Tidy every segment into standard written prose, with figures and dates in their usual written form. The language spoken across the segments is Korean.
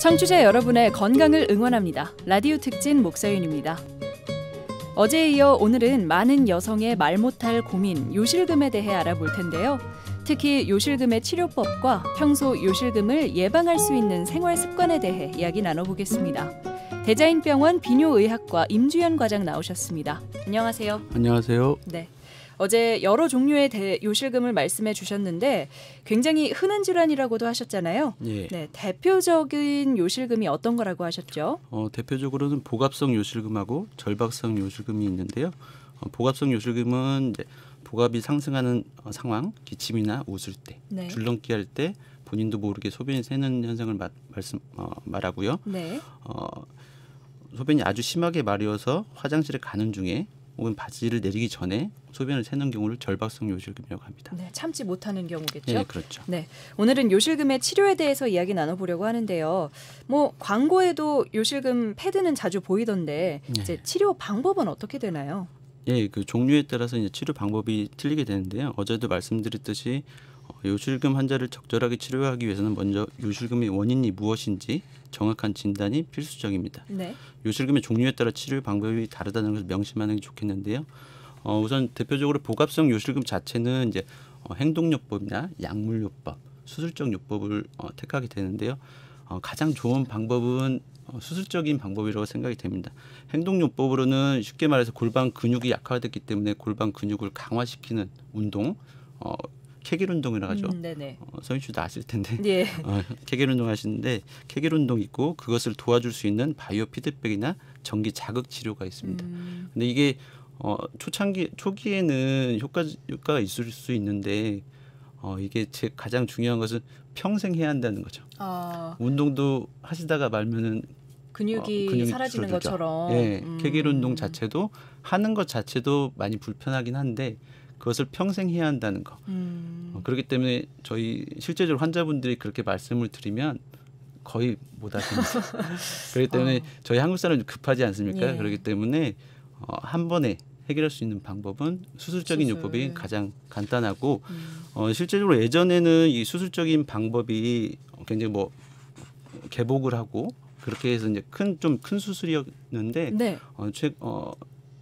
청취자 여러분의 건강을 응원합니다. 라디오 특진 목서윤입니다. 어제에 이어 오늘은 많은 여성의 말 못할 고민, 요실금에 대해 알아볼 텐데요. 특히 요실금의 치료법과 평소 요실금을 예방할 수 있는 생활 습관에 대해 이야기 나눠보겠습니다. 대자인병원 비뇨의학과 임주연 과장 나오셨습니다. 안녕하세요. 안녕하세요. 네. 어제 여러 종류의 요실금을 말씀해 주셨는데 굉장히 흔한 질환이라고도 하셨잖아요. 예. 네, 대표적인 요실금이 어떤 거라고 하셨죠? 대표적으로는 복압성 요실금하고 절박성 요실금이 있는데요. 복압성 요실금은 이제 복압이 상승하는 상황, 기침이나 웃을 때, 네. 줄넘기 할 때 본인도 모르게 소변이 새는 현상을 말하고요. 네. 소변이 아주 심하게 마려워서 화장실에 가는 중에 혹은 바지를 내리기 전에 소변을 새는 경우를 절박성 요실금이라고 합니다. 네, 참지 못하는 경우겠죠. 네, 그렇죠. 네, 오늘은 요실금의 치료에 대해서 이야기 나눠보려고 하는데요. 광고에도 요실금 패드는 자주 보이던데 이제 치료 방법은 어떻게 되나요? 예, 그 종류에 따라서 이제 치료 방법이 틀리게 되는데요. 어제도 말씀드렸듯이 요실금 환자를 적절하게 치료하기 위해서는 먼저 요실금의 원인이 무엇인지 정확한 진단이 필수적입니다. 네. 요실금의 종류에 따라 치료 방법이 다르다는 것을 명심하는 게 좋겠는데요. 우선 대표적으로 복압성 요실금 자체는 이제 행동요법이나 약물요법, 수술적 요법을 택하게 되는데요. 가장 좋은 방법은 수술적인 방법이라고 생각이 됩니다. 행동요법으로는 쉽게 말해서 골반 근육이 약화됐기 때문에 골반 근육을 강화시키는 운동, 케겔 운동이라고 하죠. 서윤 씨도 아실 텐데. 예. 케겔 운동 하시는데 케겔 운동 있고 그것을 도와줄 수 있는 바이오 피드백이나 전기 자극 치료가 있습니다. 근데 이게 초기에는 효과가 있을 수 있는데 이게 가장 중요한 것은 평생 해야 한다는 거죠. 운동도 하시다가 말면은 근육이 사라지는 줄어들죠. 것처럼. 네, 케겔 운동 자체도 하는 것 자체도 많이 불편하긴 한데 그것을 평생 해야 한다는 거. 그렇기 때문에 저희 실제적으로 환자분들이 그렇게 말씀을 드리면 거의 못 하십니다. 그렇기 때문에 저희 한국 사람은 급하지 않습니까? 예. 그렇기 때문에 한 번에 해결할 수 있는 방법은 수술적인 요법이 가장 간단하고 실제적으로 예전에는 이 수술적인 방법이 굉장히 개복을 하고 그렇게 해서 이제 좀 큰 수술이었는데 네.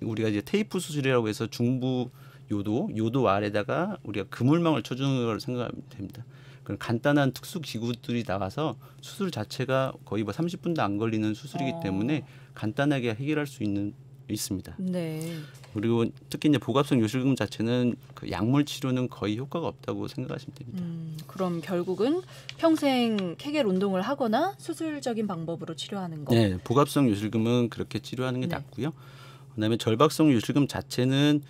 우리가 이제 테이프 수술이라고 해서 중부 요도 아래다가 우리가 그물망을 쳐주는 걸 생각하면 됩니다. 그런 간단한 특수 기구들이 나와서 수술 자체가 거의 30분도 안 걸리는 수술이기 때문에 간단하게 해결할 수 있습니다. 네. 그리고 특히 이제 복압성 요실금 자체는 그 약물 치료는 거의 효과가 없다고 생각하시면 됩니다. 그럼 결국은 평생 케겔 운동을 하거나 수술적인 방법으로 치료하는 거. 네, 복압성 요실금은 그렇게 치료하는 게 낫고요. 그다음에 절박성 요실금 자체는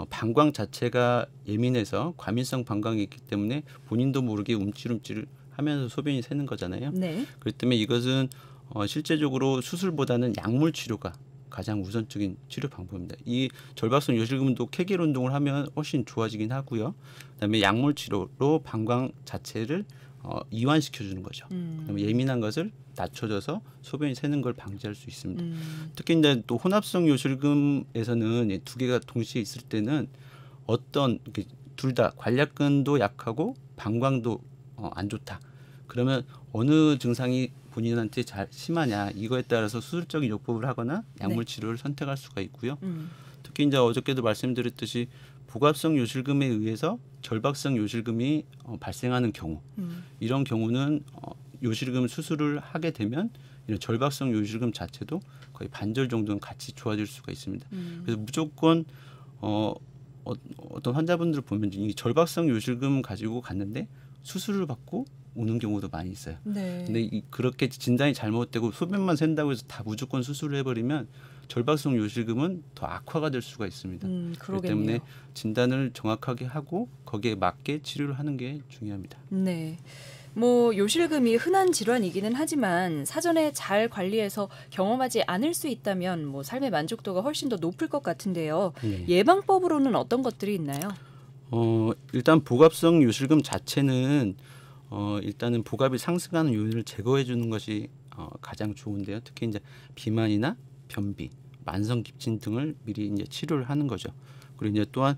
방광 자체가 예민해서 과민성 방광이 있기 때문에 본인도 모르게 움찔움찔 하면서 소변이 새는 거잖아요. 네. 그렇기 때문에 이것은 실제적으로 수술보다는 약물 치료가 가장 우선적인 치료 방법입니다. 이 절박성 요실금도 케겔 운동을 하면 훨씬 좋아지긴 하고요. 그다음에 약물 치료로 방광 자체를 이완시켜 주는 거죠. 그다음에 예민한 것을 낮춰줘서 소변이 새는 걸 방지할 수 있습니다. 특히 이제 또 혼합성 요실금에서는 두 개가 동시에 있을 때는 둘 다 관략근도 약하고 방광도 안 좋다. 그러면 어느 증상이 본인한테 잘 심하냐 이거에 따라서 수술적인 요법을 하거나 약물 치료를 선택할 수가 있고요. 특히 이제 어저께도 말씀드렸듯이 복압성 요실금에 의해서 절박성 요실금이 발생하는 경우 이런 경우는 요실금 수술을 하게 되면 이런 절박성 요실금 자체도 거의 반절 정도는 같이 좋아질 수가 있습니다. 그래서 무조건 어떤 환자분들 보면 이 절박성 요실금 가지고 갔는데 수술을 받고 오는 경우도 많이 있어요. 네. 근데 그렇게 진단이 잘못되고 소변만 샌다고 해서 다 무조건 수술을 해버리면 절박성 요실금은 더 악화가 될 수가 있습니다. 그렇기 때문에 진단을 정확하게 하고 거기에 맞게 치료를 하는 게 중요합니다. 네. 요실금이 흔한 질환이기는 하지만 사전에 잘 관리해서 경험하지 않을 수 있다면 삶의 만족도가 훨씬 더 높을 것 같은데요. 예방법으로는 어떤 것들이 있나요? 일단 복압성 요실금 자체는 일단은 복압이 상승하는 요인을 제거해 주는 것이 가장 좋은데요. 특히 이제 비만이나 변비, 만성 기침 등을 미리 이제 치료를 하는 거죠. 그리고 이제 또한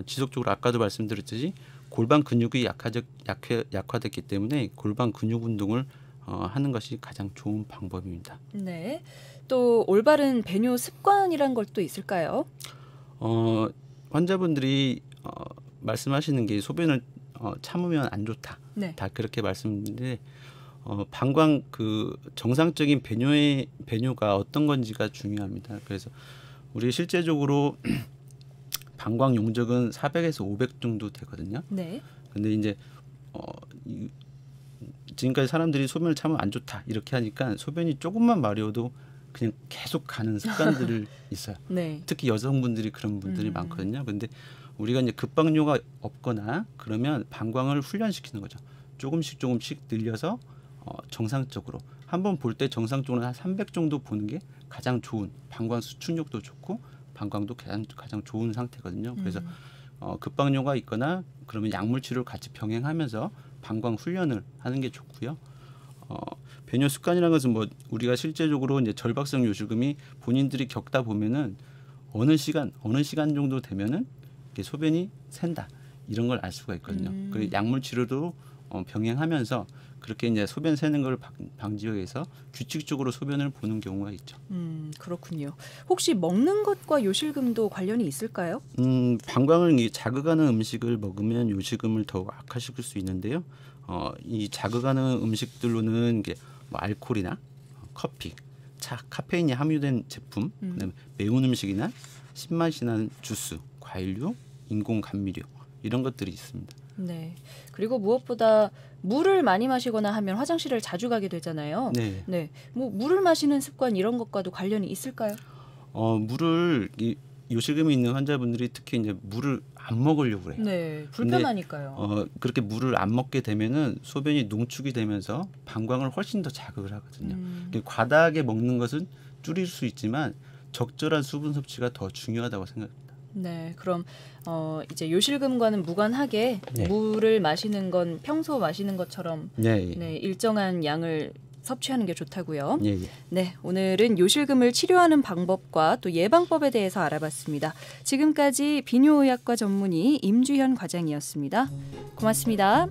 지속적으로 아까도 말씀드렸듯이 골반 근육이 약화됐기 때문에 골반 근육 운동을 하는 것이 가장 좋은 방법입니다. 네. 또 올바른 배뇨 습관이란 걸 또 있을까요? 환자분들이 말씀하시는 게 소변을 참으면 안 좋다. 네. 다 그렇게 말씀드리는데 방광 그 정상적인 배뇨가 어떤 건지가 중요합니다. 그래서 우리 실제적으로 방광 용적은 400에서 500 정도 되거든요. 네. 근데 이제 지금까지 사람들이 소변을 참으면 안 좋다 이렇게 하니까 소변이 조금만 마려워도 그냥 계속 가는 습관들이 있어요. 네. 특히 여성분들이 그런 분들이 많거든요. 근데 우리가 이제 급박뇨가 없거나 그러면 방광을 훈련시키는 거죠. 조금씩 늘려서 정상적으로 한번 볼 때 정상적으로 한 300 정도 보는 게 가장 좋은 방광 수축력도 좋고 방광도 가장 좋은 상태거든요. 그래서 급박뇨가 있거나 그러면 약물 치료를 같이 병행하면서 방광 훈련을 하는 게 좋고요. 배뇨 습관이라는 것은 뭐 우리가 실제적으로 이제 절박성 요실금이 본인들이 겪다 보면은 어느 시간 정도 되면은 이렇게 소변이 샌다 이런 걸 알 수가 있거든요. 그리고 약물 치료도 병행하면서 그렇게 이제 소변 새는 걸 방지하기 위해서 규칙적으로 소변을 보는 경우가 있죠. 그렇군요. 혹시 먹는 것과 요실금도 관련이 있을까요? 방광을 자극하는 음식을 먹으면 요실금을 더욱 악화시킬 수 있는데요. 이 자극하는 음식들로는 이게 뭐 알코올이나 커피, 차, 카페인이 함유된 제품, 그다음에 매운 음식이나 신맛이 나는 주스, 과일류, 인공 감미료 이런 것들이 있습니다. 네. 그리고 무엇보다 물을 많이 마시거나 하면 화장실을 자주 가게 되잖아요. 네. 네. 뭐 물을 마시는 습관 이런 것과도 관련이 있을까요? 물을 요실금이 있는 환자분들이 특히 이제 물을 안 먹으려고 그래요. 네. 불편하니까요. 그렇게 물을 안 먹게 되면은 소변이 농축이 되면서 방광을 훨씬 더 자극을 하거든요. 과다하게 먹는 것은 줄일 수 있지만 적절한 수분 섭취가 더 중요하다고 생각합니다. 네, 그럼 이제 요실금과는 무관하게 네. 물을 마시는 건 평소 마시는 것처럼 네, 네, 일정한 양을 섭취하는 게 좋다고요. 예. 네, 오늘은 요실금을 치료하는 방법과 또 예방법에 대해서 알아봤습니다. 지금까지 비뇨의학과 전문의 임주현 과장이었습니다. 고맙습니다.